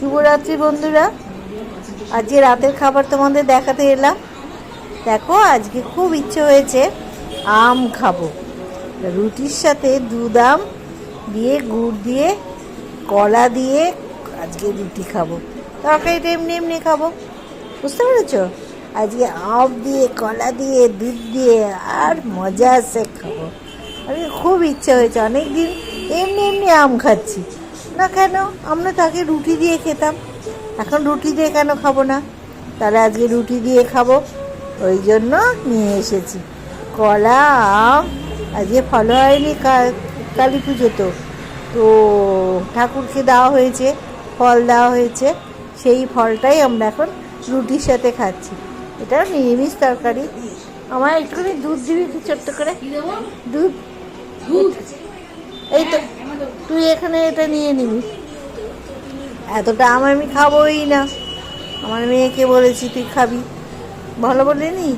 শুভরাত্রি বন্ধুরা। আজকে রাতের খাবার তোমাদের দেখাতে এলাম। দেখো, আজকে খুব ইচ্ছে হয়েছে আম খাবো। রুটির সাথে দুধ আম দিয়ে, গুড় দিয়ে, কলা দিয়ে আজকে রুটি খাবো। তরকারিটা এমনি এমনি খাবো, বুঝতে পেরেছ? আজকে আম দিয়ে, কলা দিয়ে, দুধ দিয়ে আর মজা আসে খাবো। আমি খুব ইচ্ছে হয়েছে, অনেকদিন এমনি এমনি আম খাচ্ছি না। কেন? আমরা তো আগে রুটি দিয়ে খেতাম, এখন রুটি দিয়ে কেন খাবো না? তাহলে আজকে রুটি দিয়ে খাবো, ওই জন্য নিয়ে এসেছি কলা আম। আজকে ফল হয়নি, কালী পুজো তো ঠাকুরকে দেওয়া হয়েছে, ফল দেওয়া হয়েছে, সেই ফলটাই আমরা এখন রুটির সাথে খাচ্ছি। এটা নিরামিষ তরকারি। আমার একটুখানি দুধ দিবি তুই, ছোট্ট করে দুধ। এই তো, তুই এখানে এটা নিয়ে নিবি। এতটা আম আমি খাবোই না, আমার মেয়েকে বলেছি তুই খাবি, ভালো বলিনি?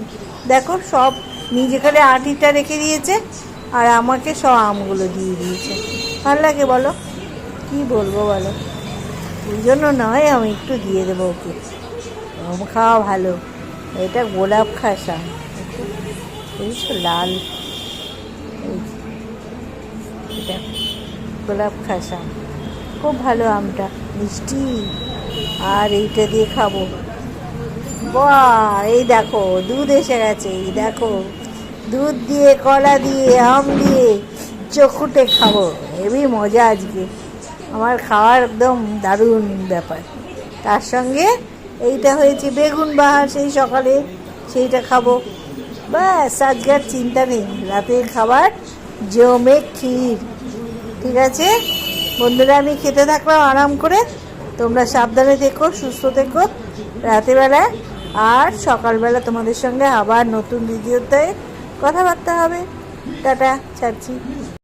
দেখো, সব নিজেখানে আটিটা রেখে দিয়েছে আর আমাকে সব আমগুলো দিয়ে দিয়েছে। ভালো লাগে বলো? কি বলবো বলো? ওই জন্য নয়, আমি একটু দিয়ে দেবো ওকে। আম খাওয়া ভালো। এটা গোলাপ খাস আম, বুঝছো? লাল, এটা গোলাপ খাস আম, খুব ভালো আমটা, মিষ্টি। আর এইটা দিয়ে খাবো। বাহ, এই দেখো দুধ এসে গেছে, এই দেখো দুধ দিয়ে, কলা দিয়ে, আম দিয়ে চকুটে খাবো। হেবি মজা আজকে আমার খাওয়ার, একদম দারুণ ব্যাপার। তার সঙ্গে এইটা হয়েছে বেগুন বাহার, সেই সকালে সেইটা খাবো। ব্যাস, আজকে আর চিন্তা নেই, রাতের খাবার জমে ক্ষীর। ঠিক আছে বন্ধুরা, আমি খেতে থাকলাম আরাম করে। তোমরা সাবধানে থেকো, সুস্থ থেকো রাতেরবেলা। আর সকালবেলা তোমাদের সঙ্গে আবার নতুন ভিডিওতে কথাবার্তা হবে। টাটা, ছাড়ছি।